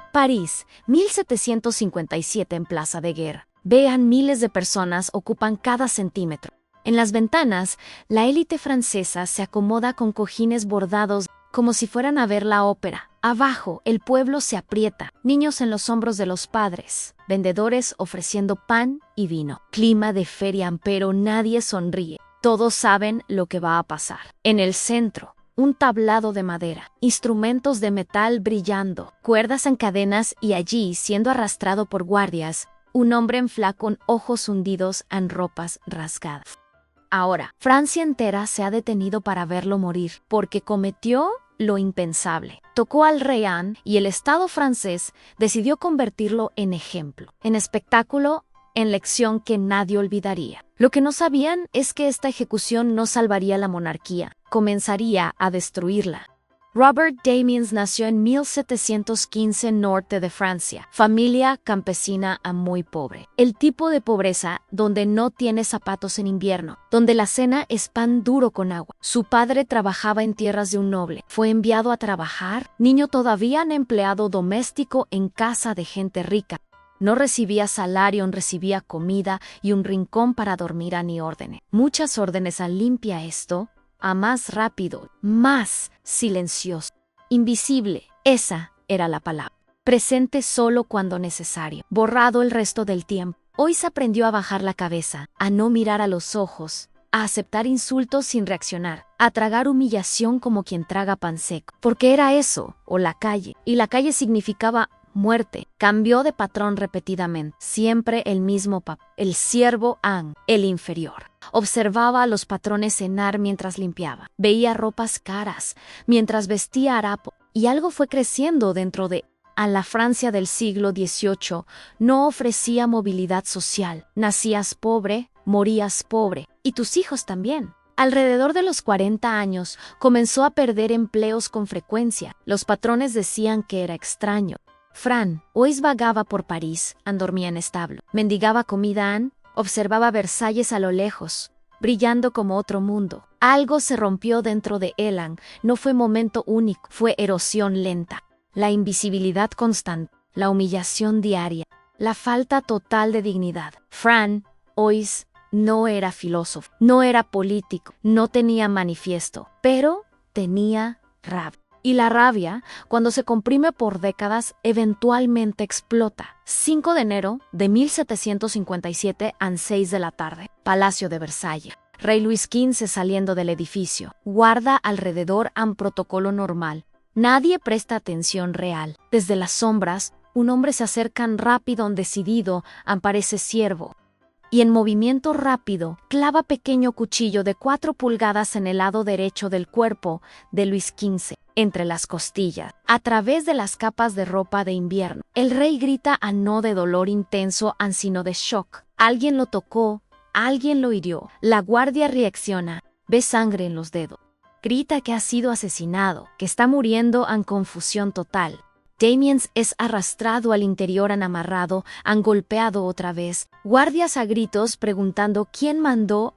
París, 1757 en Plaza de Guerra. Vean, miles de personas ocupan cada centímetro. En las ventanas, la élite francesa se acomoda con cojines bordados como si fueran a ver la ópera. Abajo, el pueblo se aprieta, niños en los hombros de los padres, vendedores ofreciendo pan y vino. Clima de feria, pero nadie sonríe. Todos saben lo que va a pasar. En el centro, un tablado de madera, instrumentos de metal brillando, cuerdas en cadenas y allí, siendo arrastrado por guardias, un hombre en flaco con ojos hundidos en ropas rasgadas. Ahora, Francia entera se ha detenido para verlo morir, porque cometió lo impensable. Tocó al rey Anne y el Estado francés decidió convertirlo en ejemplo, en espectáculo, en lección que nadie olvidaría. Lo que no sabían es que esta ejecución no salvaría la monarquía, comenzaría a destruirla. Robert Damiens nació en 1715 norte de Francia, familia campesina a muy pobre. El tipo de pobreza donde no tiene zapatos en invierno, donde la cena es pan duro con agua. Su padre trabajaba en tierras de un noble. Fue enviado a trabajar, niño todavía en empleado doméstico en casa de gente rica. No recibía salario, recibía comida y un rincón para dormir a ni órdenes. Muchas órdenes a limpia esto, a más rápido, más silencioso. Invisible, esa era la palabra. Presente solo cuando necesario, borrado el resto del tiempo. Hoy se aprendió a bajar la cabeza, a no mirar a los ojos, a aceptar insultos sin reaccionar, a tragar humillación como quien traga pan seco. Porque era eso, o la calle, y la calle significaba muerte. Cambió de patrón repetidamente, siempre el mismo papel, el siervo Anne, el inferior. Observaba a los patrones cenar mientras limpiaba. Veía ropas caras mientras vestía harapo. Y algo fue creciendo dentro de a la Francia del siglo XVIII. No ofrecía movilidad social. Nacías pobre, morías pobre. Y tus hijos también. Alrededor de los 40 años, comenzó a perder empleos con frecuencia. Los patrones decían que era extraño. Fran, hoy vagaba por París, dormía en establo. Mendigaba comida Anne. Observaba Versalles a lo lejos, brillando como otro mundo. Algo se rompió dentro de Elan. No fue momento único, fue erosión lenta. La invisibilidad constante, la humillación diaria, la falta total de dignidad. Fran, hoy, no era filósofo, no era político, no tenía manifiesto, pero tenía rabia. Y la rabia, cuando se comprime por décadas, eventualmente explota. 5 de enero de 1757 a 6 de la tarde. Palacio de Versalles. Rey Luis XV saliendo del edificio. Guarda alrededor un protocolo normal. Nadie presta atención real. Desde las sombras, un hombre se acerca rápido, decidido, aparece siervo. Y en movimiento rápido, clava pequeño cuchillo de 4 pulgadas en el lado derecho del cuerpo de Luis XV, entre las costillas, a través de las capas de ropa de invierno. El rey grita no de dolor intenso, sino de shock. Alguien lo tocó, alguien lo hirió. La guardia reacciona, ve sangre en los dedos. Grita que ha sido asesinado, que está muriendo en confusión total. Damiens es arrastrado al interior, amarrado, golpeado otra vez. Guardias a gritos preguntando quién mandó,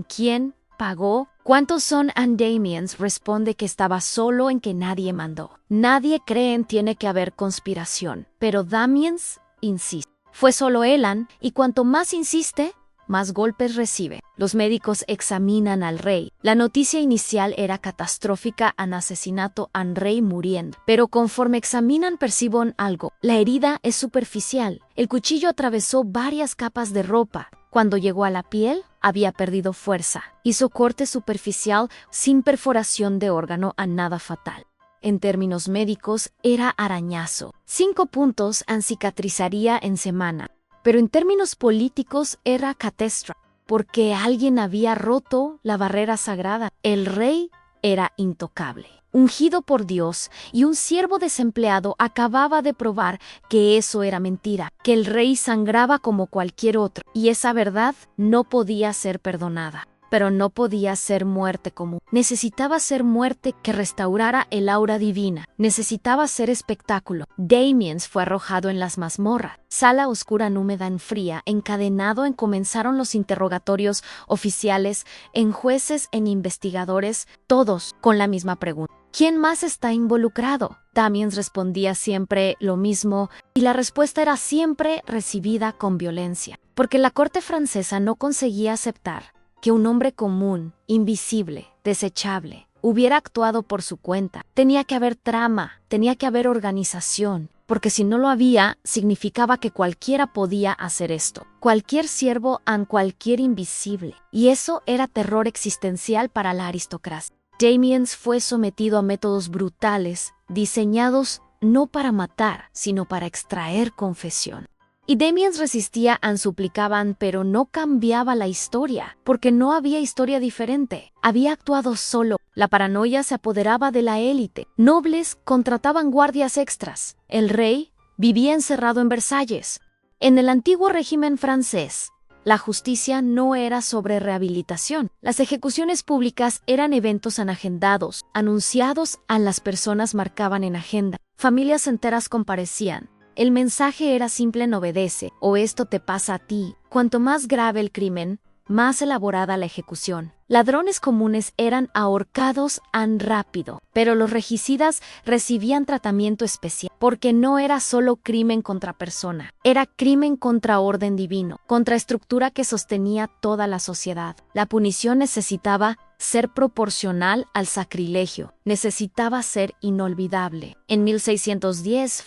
quién pagó. ¿Cuántos son? Damiens responde que estaba solo, en que nadie mandó. Nadie cree en tiene que haber conspiración, pero Damiens insiste. Fue solo Elan, y cuanto más insiste, más golpes recibe. Los médicos examinan al rey. La noticia inicial era catastrófica, asesinato, rey muriendo. Pero conforme examinan perciben algo. La herida es superficial. El cuchillo atravesó varias capas de ropa. Cuando llegó a la piel, había perdido fuerza. Hizo corte superficial sin perforación de órgano, nada fatal. En términos médicos, era arañazo. 5 puntos cicatrizaría en semana. Pero en términos políticos era catástrofe, porque alguien había roto la barrera sagrada. El rey era intocable, ungido por Dios, y un siervo desempleado acababa de probar que eso era mentira, que el rey sangraba como cualquier otro, y esa verdad no podía ser perdonada. pero no podía ser muerte común. Necesitaba ser muerte que restaurara el aura divina. Necesitaba ser espectáculo. Damiens fue arrojado en las mazmorras. Sala oscura, húmeda, en fría, encadenado. Comenzaron los interrogatorios oficiales, en jueces, en investigadores, todos con la misma pregunta. ¿Quién más está involucrado? Damiens respondía siempre lo mismo y la respuesta era siempre recibida con violencia, porque la corte francesa no conseguía aceptar que un hombre común, invisible, desechable, hubiera actuado por su cuenta. Tenía que haber trama, tenía que haber organización, porque si no lo había, significaba que cualquiera podía hacer esto. Cualquier siervo a cualquier invisible. Y eso era terror existencial para la aristocracia. Damiens fue sometido a métodos brutales, diseñados no para matar, sino para extraer confesión. Y Damiens resistía, suplicaban, pero no cambiaba la historia, porque no había historia diferente. Había actuado solo. La paranoia se apoderaba de la élite. Nobles contrataban guardias extras. El rey vivía encerrado en Versalles. En el antiguo régimen francés, la justicia no era sobre rehabilitación. Las ejecuciones públicas eran eventos anagendados, anunciados a las personas marcaban en agenda. Familias enteras comparecían. El mensaje era simple: no obedece, o esto te pasa a ti. Cuanto más grave el crimen, más elaborada la ejecución. Ladrones comunes eran ahorcados rápido, pero los regicidas recibían tratamiento especial, porque no era solo crimen contra persona, era crimen contra orden divino, contra estructura que sostenía toda la sociedad. La punición necesitaba ser proporcional al sacrilegio, necesitaba ser inolvidable. En 1610,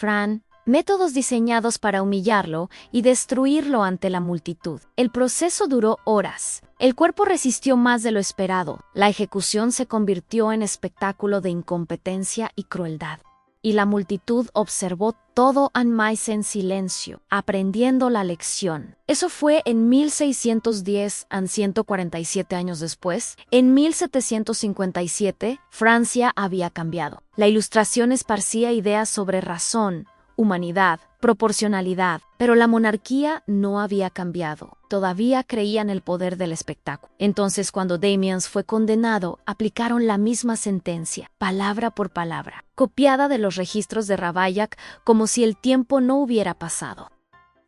métodos diseñados para humillarlo y destruirlo ante la multitud. El proceso duró horas. El cuerpo resistió más de lo esperado. La ejecución se convirtió en espectáculo de incompetencia y crueldad. Y la multitud observó todo en silencio, aprendiendo la lección. Eso fue en 1610, 147 años después. En 1757, Francia había cambiado. La Ilustración esparcía ideas sobre razón, humanidad, proporcionalidad, pero la monarquía no había cambiado. Todavía creía en el poder del espectáculo. Entonces, cuando Damiens fue condenado, aplicaron la misma sentencia, palabra por palabra, copiada de los registros de Ravaillac, como si el tiempo no hubiera pasado,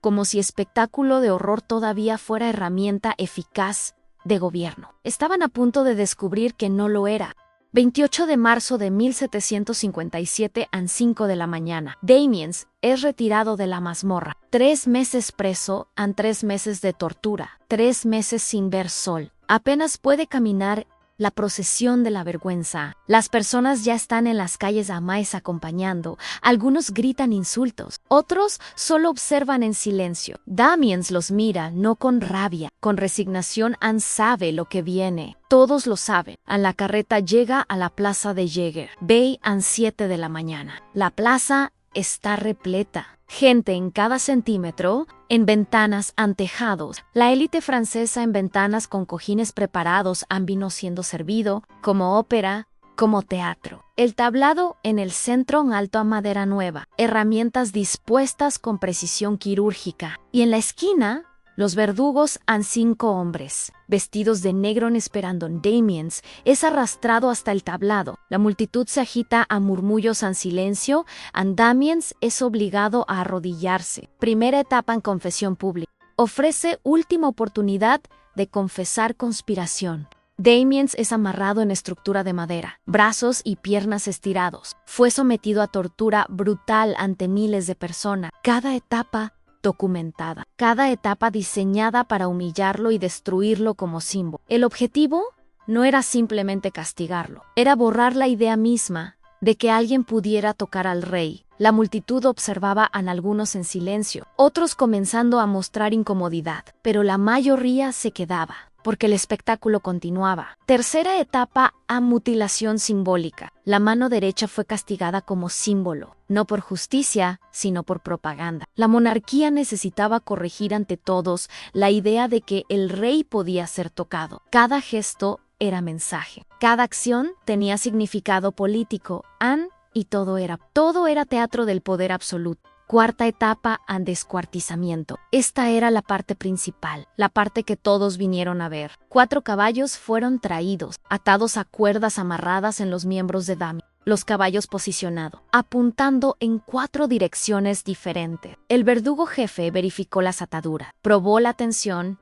como si espectáculo de horror todavía fuera herramienta eficaz de gobierno. Estaban a punto de descubrir que no lo era. 28 de marzo de 1757 a 5 de la mañana. Damiens es retirado de la mazmorra. 3 meses preso, 3 meses de tortura, 3 meses sin ver sol. Apenas puede caminar. La procesión de la vergüenza. Las personas ya están en las calles acompañando. Algunos gritan insultos. Otros solo observan en silencio. Damiens los mira, no con rabia, con resignación. Sabe lo que viene. Todos lo saben. La carreta llega a la plaza de Jäger. Ve 7 de la mañana. La plaza está repleta. Gente en cada centímetro, en ventanas, tejados. La élite francesa en ventanas con cojines preparados, vino siendo servido, como ópera, como teatro. El tablado en el centro, alto a madera nueva. Herramientas dispuestas con precisión quirúrgica. Y en la esquina, los verdugos 5 hombres, vestidos de negro esperando. Damiens es arrastrado hasta el tablado. La multitud se agita a murmullos en silencio. Damiens es obligado a arrodillarse. Primera etapa en confesión pública. Ofrece última oportunidad de confesar conspiración. Damiens es amarrado en estructura de madera, brazos y piernas estirados. Fue sometido a tortura brutal ante miles de personas. Cada etapa documentada, cada etapa diseñada para humillarlo y destruirlo como símbolo. El objetivo no era simplemente castigarlo, era borrar la idea misma de que alguien pudiera tocar al rey. La multitud observaba a algunos en silencio, otros comenzando a mostrar incomodidad, pero la mayoría se quedaba, porque el espectáculo continuaba. Tercera etapa, mutilación simbólica. La mano derecha fue castigada como símbolo, no por justicia, sino por propaganda. La monarquía necesitaba corregir ante todos la idea de que el rey podía ser tocado. Cada gesto era mensaje. Cada acción tenía significado político. Y todo era teatro del poder absoluto. Cuarta etapa, descuartizamiento. Esta era la parte principal, la parte que todos vinieron a ver. 4 caballos fueron traídos, atados a cuerdas amarradas en los miembros de Damien. Los caballos posicionados, apuntando en 4 direcciones diferentes. El verdugo jefe verificó las ataduras, probó la tensión,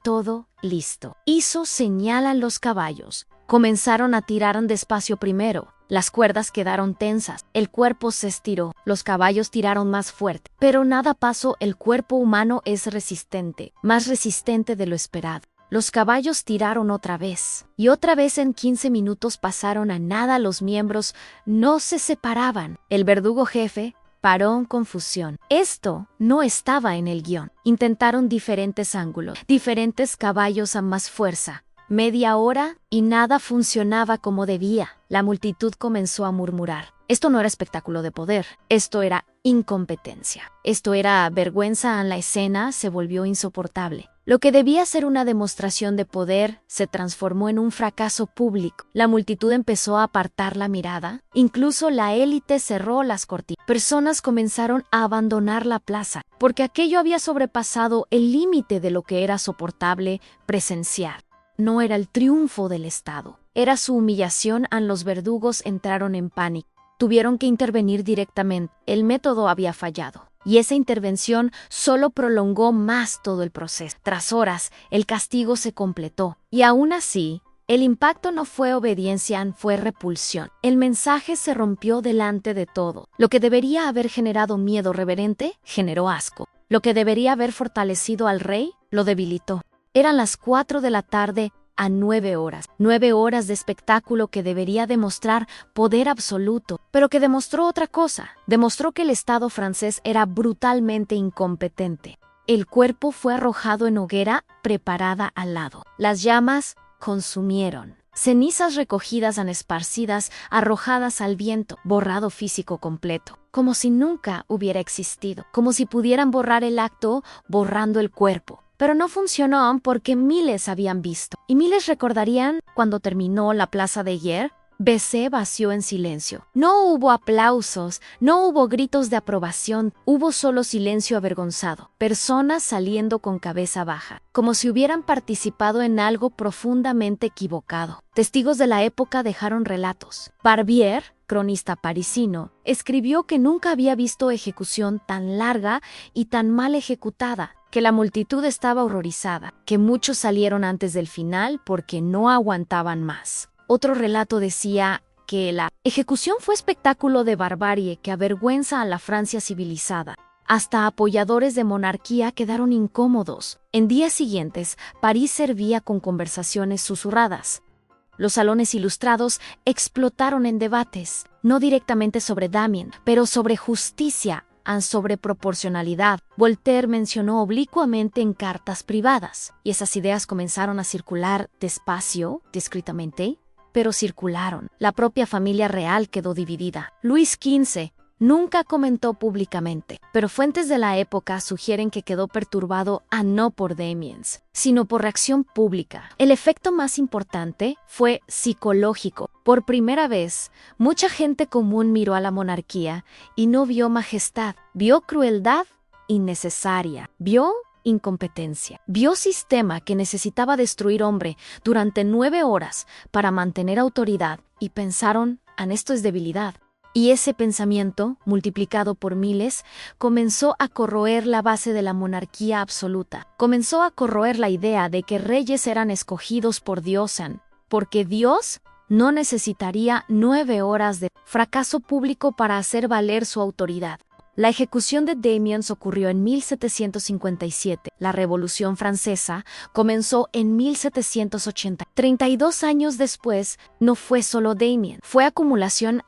todo listo. Hizo señal a los caballos. Comenzaron a tirar despacio primero. Las cuerdas quedaron tensas, el cuerpo se estiró, los caballos tiraron más fuerte. Pero nada pasó, el cuerpo humano es resistente, más resistente de lo esperado. Los caballos tiraron otra vez, y otra vez en 15 minutos pasaron a nada, los miembros no se separaban. El verdugo jefe paró en confusión. Esto no estaba en el guión. Intentaron diferentes ángulos, diferentes caballos a más fuerza. Media hora y nada funcionaba como debía. La multitud comenzó a murmurar. Esto no era espectáculo de poder, esto era incompetencia. Esto era vergüenza en la escena, se volvió insoportable. Lo que debía ser una demostración de poder se transformó en un fracaso público. La multitud empezó a apartar la mirada, incluso la élite cerró las cortinas. Personas comenzaron a abandonar la plaza, porque aquello había sobrepasado el límite de lo que era soportable presenciar. No era el triunfo del Estado, era su humillación. Los verdugos entraron en pánico. Tuvieron que intervenir directamente. El método había fallado, y esa intervención solo prolongó más todo el proceso. Tras horas, el castigo se completó, y aún así, el impacto no fue obediencia, fue repulsión. El mensaje se rompió delante de todo. Lo que debería haber generado miedo reverente, generó asco. Lo que debería haber fortalecido al rey, lo debilitó. Eran las 4 de la tarde a 9 horas. 9 horas de espectáculo que debería demostrar poder absoluto, pero que demostró otra cosa. Demostró que el Estado francés era brutalmente incompetente. El cuerpo fue arrojado en hoguera preparada al lado. Las llamas consumieron. Cenizas recogidas esparcidas, arrojadas al viento, borrado físico completo, como si nunca hubiera existido, como si pudieran borrar el acto borrando el cuerpo. Pero no funcionó porque miles habían visto. Y miles recordarían cuando terminó la plaza de Guerre, Bessé vació en silencio. No hubo aplausos, no hubo gritos de aprobación, hubo solo silencio avergonzado. Personas saliendo con cabeza baja, como si hubieran participado en algo profundamente equivocado. Testigos de la época dejaron relatos. Barbier, cronista parisino, escribió que nunca había visto ejecución tan larga y tan mal ejecutada, que la multitud estaba horrorizada, que muchos salieron antes del final porque no aguantaban más. Otro relato decía que la ejecución fue espectáculo de barbarie que avergüenza a la Francia civilizada. Hasta apoyadores de monarquía quedaron incómodos. En días siguientes, París servía con conversaciones susurradas. Los salones ilustrados explotaron en debates, no directamente sobre Damien, pero sobre justicia, sobre proporcionalidad. Voltaire mencionó oblicuamente en cartas privadas, y esas ideas comenzaron a circular despacio, discretamente, pero circularon. La propia familia real quedó dividida. Luis XV nunca comentó públicamente, pero fuentes de la época sugieren que quedó perturbado no por Damiens, sino por reacción pública. El efecto más importante fue psicológico. Por primera vez, mucha gente común miró a la monarquía y no vio majestad, vio crueldad innecesaria, vio incompetencia, vio sistema que necesitaba destruir hombre durante 9 horas para mantener autoridad y pensaron, esto es debilidad. Y ese pensamiento, multiplicado por miles, comenzó a corroer la base de la monarquía absoluta. Comenzó a corroer la idea de que reyes eran escogidos por Dios, porque Dios no necesitaría 9 horas de fracaso público para hacer valer su autoridad. La ejecución de Damiens ocurrió en 1757. La Revolución Francesa comenzó en 1780. 32 años después, no fue solo Damiens. Fue acumulación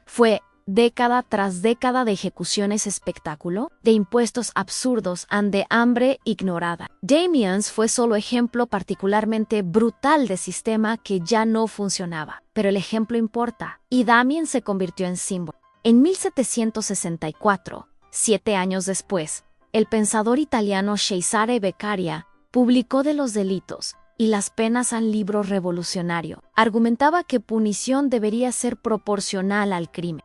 fue década tras década de ejecuciones espectáculo, de impuestos absurdos, de hambre ignorada. Damiens fue solo ejemplo particularmente brutal de sistema que ya no funcionaba. Pero el ejemplo importa, y Damiens se convirtió en símbolo. En 1764, 7 años después, el pensador italiano Cesare Beccaria publicó De los delitos y las penas al libro revolucionario. Argumentaba que punición debería ser proporcional al crimen.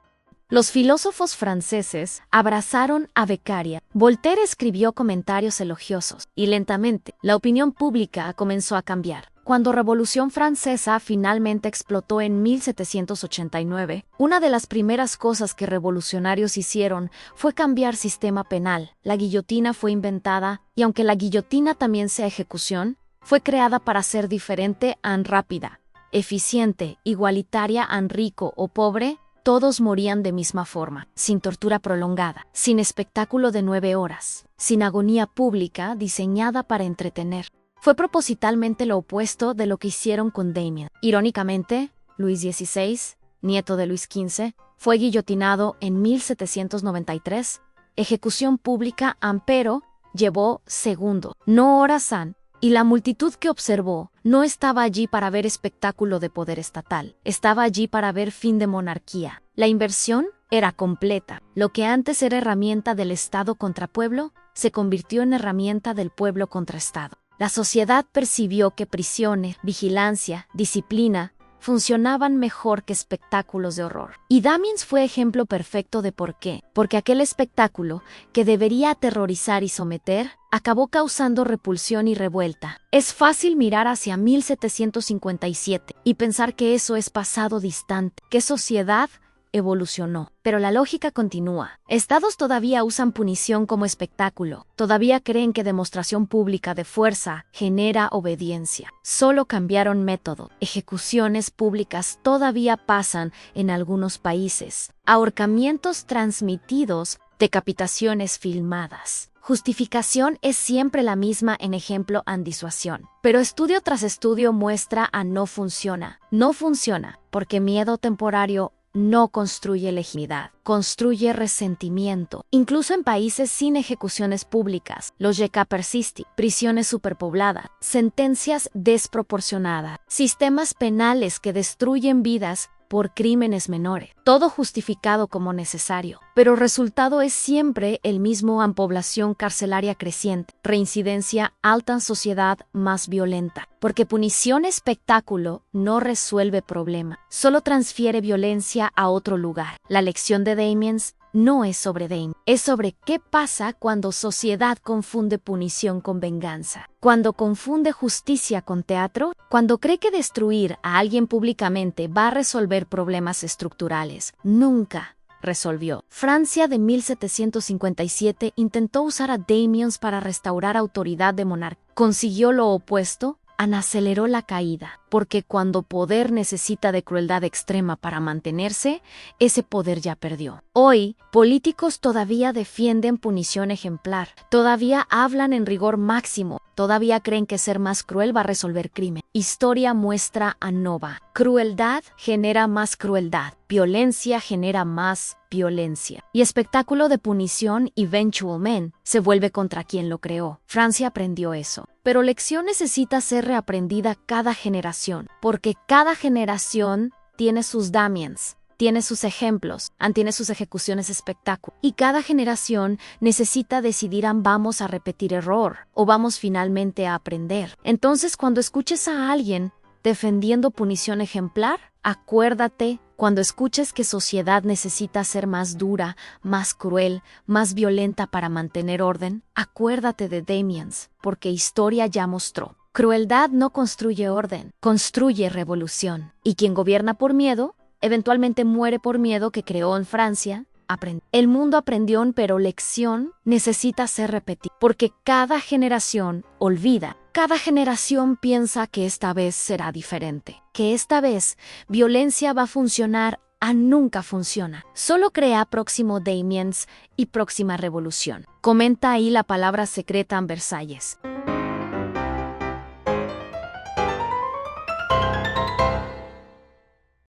Los filósofos franceses abrazaron a Beccaria. Voltaire escribió comentarios elogiosos y lentamente la opinión pública comenzó a cambiar. Cuando Revolución Francesa finalmente explotó en 1789, una de las primeras cosas que revolucionarios hicieron fue cambiar sistema penal. La guillotina fue inventada y aunque la guillotina también sea ejecución, fue creada para ser diferente a rápida, eficiente, igualitaria a rico o pobre. Todos morían de misma forma, sin tortura prolongada, sin espectáculo de 9 horas, sin agonía pública diseñada para entretener. Fue propositalmente lo opuesto de lo que hicieron con Damien. Irónicamente, Luis XVI, nieto de Luis XV, fue guillotinado en 1793. Ejecución pública, ampero, llevó segundo, no horas han, y la multitud que observó no estaba allí para ver espectáculo de poder estatal, estaba allí para ver fin de monarquía. La inversión era completa. Lo que antes era herramienta del Estado contra pueblo, se convirtió en herramienta del pueblo contra Estado. La sociedad percibió que prisiones, vigilancia, disciplina funcionaban mejor que espectáculos de horror. Y Damiens fue ejemplo perfecto de por qué. Porque aquel espectáculo, que debería aterrorizar y someter, acabó causando repulsión y revuelta. Es fácil mirar hacia 1757 y pensar que eso es pasado distante, que sociedad evolucionó. Pero la lógica continúa. Estados todavía usan punición como espectáculo. Todavía creen que demostración pública de fuerza genera obediencia. Solo cambiaron método. Ejecuciones públicas todavía pasan en algunos países. Ahorcamientos transmitidos, decapitaciones filmadas. Justificación es siempre la misma en ejemplo en disuasión. Pero estudio tras estudio muestra a no funciona. No funciona porque miedo temporario no construye legitimidad, construye resentimiento. Incluso en países sin ejecuciones públicas, los YK persisten, prisiones superpobladas, sentencias desproporcionadas, sistemas penales que destruyen vidas por crímenes menores, todo justificado como necesario. Pero el resultado es siempre el mismo en población carcelaria creciente, reincidencia alta en sociedad más violenta. Porque punición espectáculo no resuelve problema, solo transfiere violencia a otro lugar. La lección de Damiens no es sobre Damien, es sobre qué pasa cuando sociedad confunde punición con venganza, cuando confunde justicia con teatro, cuando cree que destruir a alguien públicamente va a resolver problemas estructurales. Nunca resolvió. Francia de 1757 intentó usar a Damiens para restaurar autoridad de monarca. Consiguió lo opuesto. Aceleró la caída, porque cuando poder necesita de crueldad extrema para mantenerse, ese poder ya perdió. Hoy, políticos todavía defienden punición ejemplar, todavía hablan en rigor máximo, todavía creen que ser más cruel va a resolver crimen. Historia muestra a Nova. Crueldad genera más crueldad, violencia genera más violencia. Y espectáculo de punición, eventual man, se vuelve contra quien lo creó. Francia aprendió eso. Pero lección necesita ser reaprendida cada generación, porque cada generación tiene sus Damiens, tiene sus ejemplos, tiene sus ejecuciones espectáculo. Y cada generación necesita decidir vamos a repetir error o vamos finalmente a aprender. Entonces, cuando escuches a alguien defendiendo punición ejemplar, acuérdate, cuando escuches que sociedad necesita ser más dura, más cruel, más violenta para mantener orden, acuérdate de Damiens, porque historia ya mostró. Crueldad no construye orden, construye revolución. Y quien gobierna por miedo, eventualmente muere por miedo, que creó en Francia. El mundo aprendió, pero lección necesita ser repetida, porque cada generación olvida. Cada generación piensa que esta vez será diferente, que esta vez violencia va a funcionar, nunca funciona. Solo crea próximo Damiens y próxima revolución. Comenta ahí la palabra secreta en Versalles.